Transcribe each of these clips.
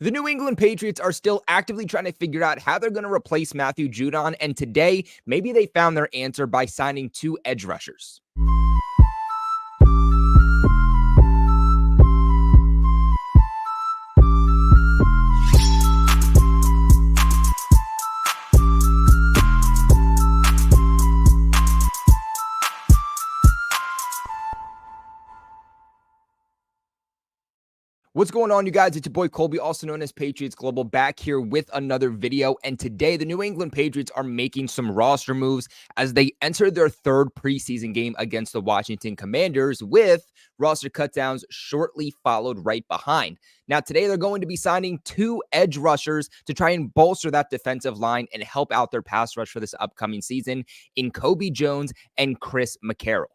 The New England Patriots are still actively trying to figure out how they're going to replace Matthew Judon, and today, maybe they found their answer by signing two edge rushers. What's going on, you guys? It's your boy Colby, also known as Patriots Global, back here with another video. And today, the New England Patriots are making some roster moves as they enter their third preseason game against the Washington Commanders, with roster cutdowns shortly followed right behind. Now, today, they're going to be signing two edge rushers to try and bolster that defensive line and help out their pass rush for this upcoming season in Kobe Jones and Chris McCarroll.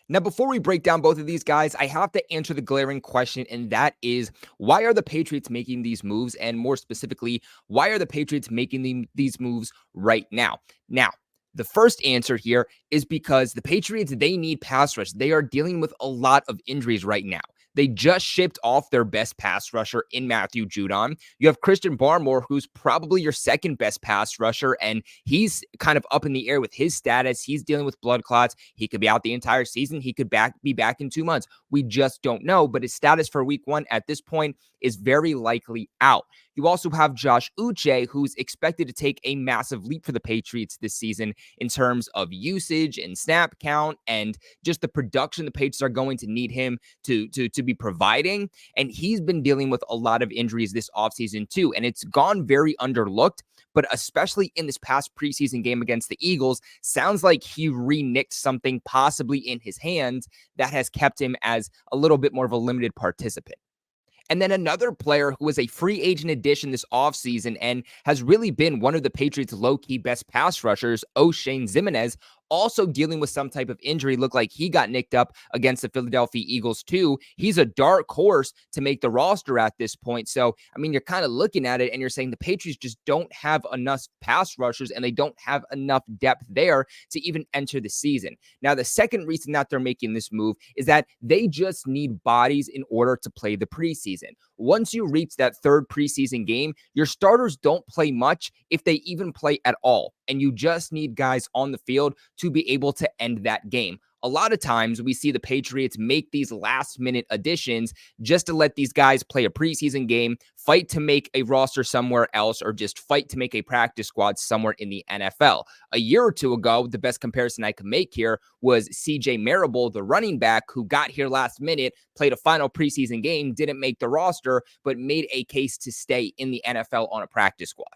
Now, before we break down both of these guys, I have to answer the glaring question, and that is, why are the Patriots making these moves? And more specifically, why are the Patriots making these moves right now? Now, the first answer here is because the Patriots, they need pass rush. They are dealing with a lot of injuries right now. They just shipped off their best pass rusher in Matthew Judon. You have Christian Barmore, who's probably your second best pass rusher, and he's kind of up in the air with his status. He's dealing with blood clots. He could be out the entire season. He could be back in 2 months. We just don't know, but his status for week 1 at this point is very likely out. You also have Josh Uche, who's expected to take a massive leap for the Patriots this season in terms of usage and snap count and just the production the Patriots are going to need him to be providing. And he's been dealing with a lot of injuries this offseason too, and it's gone very underlooked. But especially in this past preseason game against the Eagles, sounds like he re-nicked something possibly in his hands that has kept him as a little bit more of a limited participant. And then another player who was a free agent addition this offseason and has really been one of the Patriots' low-key best pass rushers, O'Shane Ximines, also dealing with some type of injury. Looked like he got nicked up against the Philadelphia Eagles too. He's a dark horse to make the roster at this point. So, I mean, you're kind of looking at it and you're saying the Patriots just don't have enough pass rushers and they don't have enough depth there to even enter the season. Now, the second reason that they're making this move is that they just need bodies in order to play the preseason. Once you reach that third preseason game, your starters don't play much, if they even play at all. And you just need guys on the field to be able to end that game. A lot of times we see the Patriots make these last-minute additions just to let these guys play a preseason game, fight to make a roster somewhere else, or just fight to make a practice squad somewhere in the NFL. A year or two ago, the best comparison I could make here was CJ Marable, the running back who got here last minute, played a final preseason game, didn't make the roster, but made a case to stay in the NFL on a practice squad.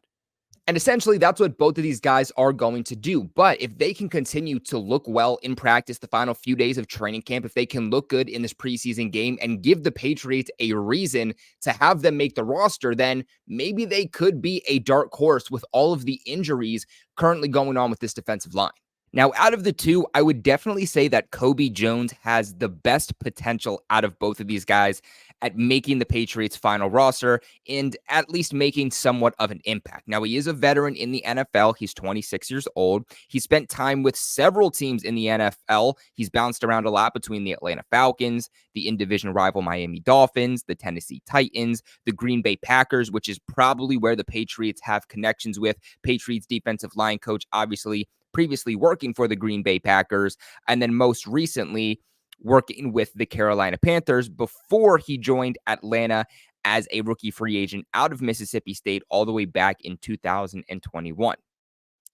And essentially, that's what both of these guys are going to do. But if they can continue to look well in practice the final few days of training camp, if they can look good in this preseason game and give the Patriots a reason to have them make the roster, then maybe they could be a dark horse with all of the injuries currently going on with this defensive line. Now, out of the two, I would definitely say that Kobe Jones has the best potential out of both of these guys at making the Patriots' final roster and at least making somewhat of an impact. Now, he is a veteran in the NFL. He's 26 years old. He spent time with several teams in the NFL. He's bounced around a lot between the Atlanta Falcons, the in-division rival Miami Dolphins, the Tennessee Titans, the Green Bay Packers, which is probably where the Patriots have connections with. Patriots defensive line coach, obviously, previously working for the Green Bay Packers, and then most recently working with the Carolina Panthers before he joined Atlanta as a rookie free agent out of Mississippi State all the way back in 2021.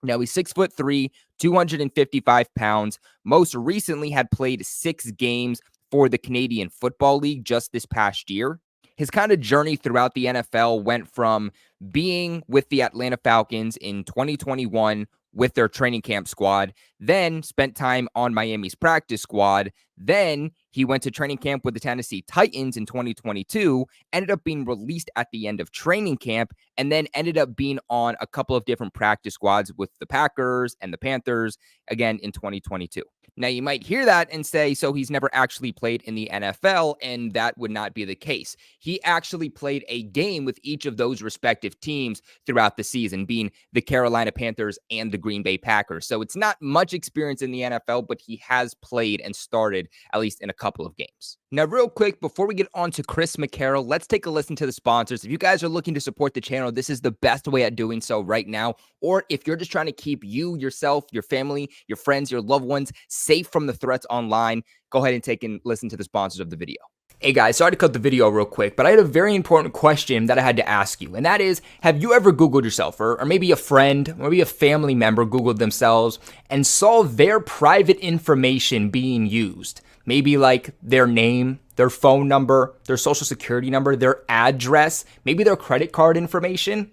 Now, he's 6'3", 255 pounds, most recently had played 6 games for the Canadian Football League just this past year. His kind of journey throughout the NFL went from being with the Atlanta Falcons in 2021 with their training camp squad, then spent time on Miami's practice squad. Then he went to training camp with the Tennessee Titans in 2022, ended up being released at the end of training camp, and then ended up being on a couple of different practice squads with the Packers and the Panthers again in 2022. Now, you might hear that and say, so he's never actually played in the NFL, and that would not be the case. He actually played a game with each of those respective teams throughout the season, being the Carolina Panthers and the Green Bay Packers. So it's not much much experience in the NFL, but he has played and started at least in a couple of games. Now, real quick, before we get on to Chris McCarroll, let's take a listen to the sponsors. If you guys are looking to support the channel, this is the best way at doing so right now. Or if you're just trying to keep you, yourself, your family, your friends, your loved ones safe from the threats online, go ahead and take and listen to the sponsors of the video. Hey guys, sorry to cut the video real quick, but I had a very important question that I had to ask you, and that is, have you ever Googled yourself, or maybe a friend, or maybe a family member Googled themselves and saw their private information being used? Maybe like their name, their phone number, their social security number, their address, maybe their credit card information?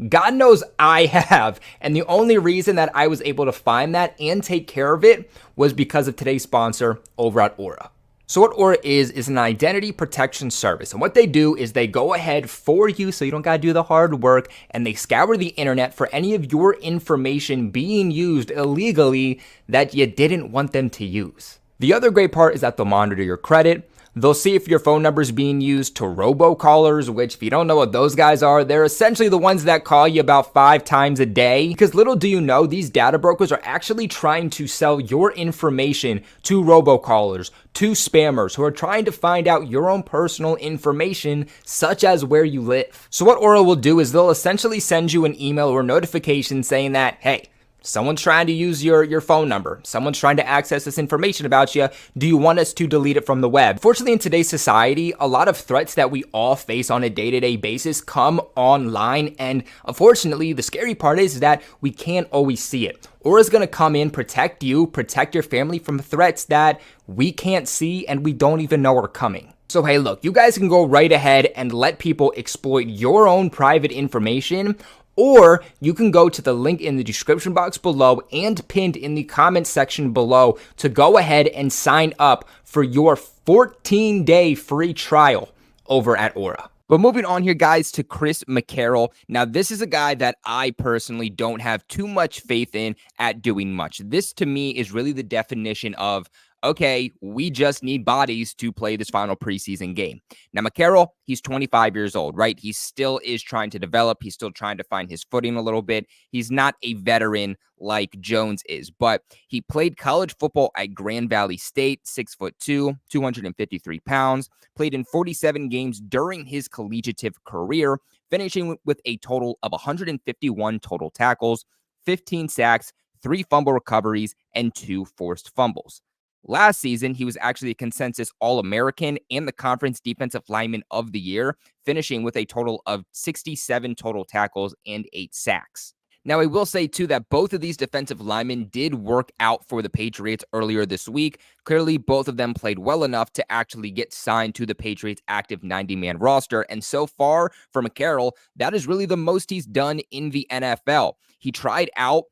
God knows I have, and the only reason that I was able to find that and take care of it was because of today's sponsor over at Aura. So what Aura is an identity protection service. And what they do is they go ahead for you so you don't got to do the hard work, and they scour the internet for any of your information being used illegally that you didn't want them to use. The other great part is that they'll monitor your credit. They'll see if your phone number is being used to robocallers, which if you don't know what those guys are, they're essentially the ones that call you about 5 times a day. Because little do you know, these data brokers are actually trying to sell your information to robocallers, to spammers who are trying to find out your own personal information, such as where you live. So what Aura will do is they'll essentially send you an email or notification saying that, hey, someone's trying to use your phone number. Someone's trying to access this information about you. Do you want us to delete it from the web? Fortunately, in today's society, a lot of threats that we all face on a day-to-day basis come online. And unfortunately, the scary part is that we can't always see it. Aura's going to come in, protect you, protect your family from threats that we can't see and we don't even know are coming. So hey, look, you guys can go right ahead and let people exploit your own private information, or you can go to the link in the description box below and pinned in the comment section below to go ahead and sign up for your 14-day free trial over at Aura. But moving on here, guys, to Chris McCarroll. Now, this is a guy that I personally don't have too much faith in at doing much. This, to me, is really the definition of, okay, we just need bodies to play this final preseason game. Now, McCarroll, he's 25 years old, right? He still is trying to develop. He's still trying to find his footing a little bit. He's not a veteran like Jones is, but he played college football at Grand Valley State, 6'2", 253 pounds, played in 47 games during his collegiate career, finishing with a total of 151 total tackles, 15 sacks, 3 fumble recoveries, and 2 forced fumbles. Last season, he was actually a consensus All-American and the Conference Defensive Lineman of the Year, finishing with a total of 67 total tackles and 8 sacks. Now, I will say, too, that both of these defensive linemen did work out for the Patriots earlier this week. Clearly, both of them played well enough to actually get signed to the Patriots' active 90-man roster. And so far, for McCarroll, that is really the most he's done in the NFL. He tried out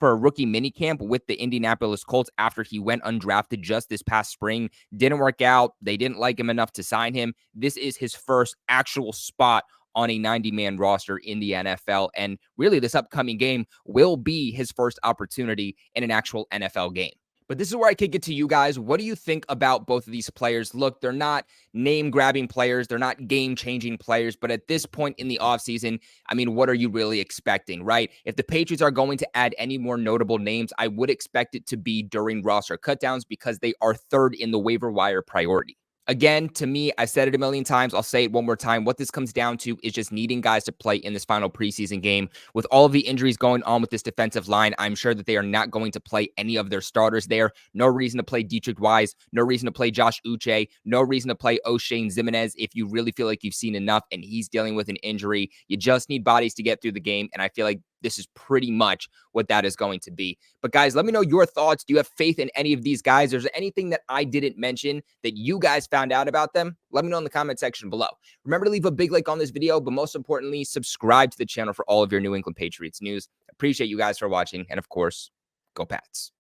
for a rookie minicamp with the Indianapolis Colts after he went undrafted just this past spring. Didn't work out. They didn't like him enough to sign him. This is his first actual spot on a 90-man roster in the NFL. And really, this upcoming game will be his first opportunity in an actual NFL game. But this is where I kick it to you guys. What do you think about both of these players? Look, they're not name-grabbing players. They're not game-changing players. But at this point in the offseason, I mean, what are you really expecting, right? If the Patriots are going to add any more notable names, I would expect it to be during roster cutdowns because they are third in the waiver wire priority. Again, to me, I said it a million times. I'll say it one more time. What this comes down to is just needing guys to play in this final preseason game. With all of the injuries going on with this defensive line, I'm sure that they are not going to play any of their starters there. No reason to play Dietrich Wise. No reason to play Josh Uche. No reason to play O'Shane Ximenez if you really feel like you've seen enough and he's dealing with an injury. You just need bodies to get through the game, and I feel like this is pretty much what that is going to be. But guys, let me know your thoughts. Do you have faith in any of these guys? Is there anything that I didn't mention that you guys found out about them? Let me know in the comment section below. Remember to leave a big like on this video, but most importantly, subscribe to the channel for all of your New England Patriots news. Appreciate you guys for watching. And of course, go Pats.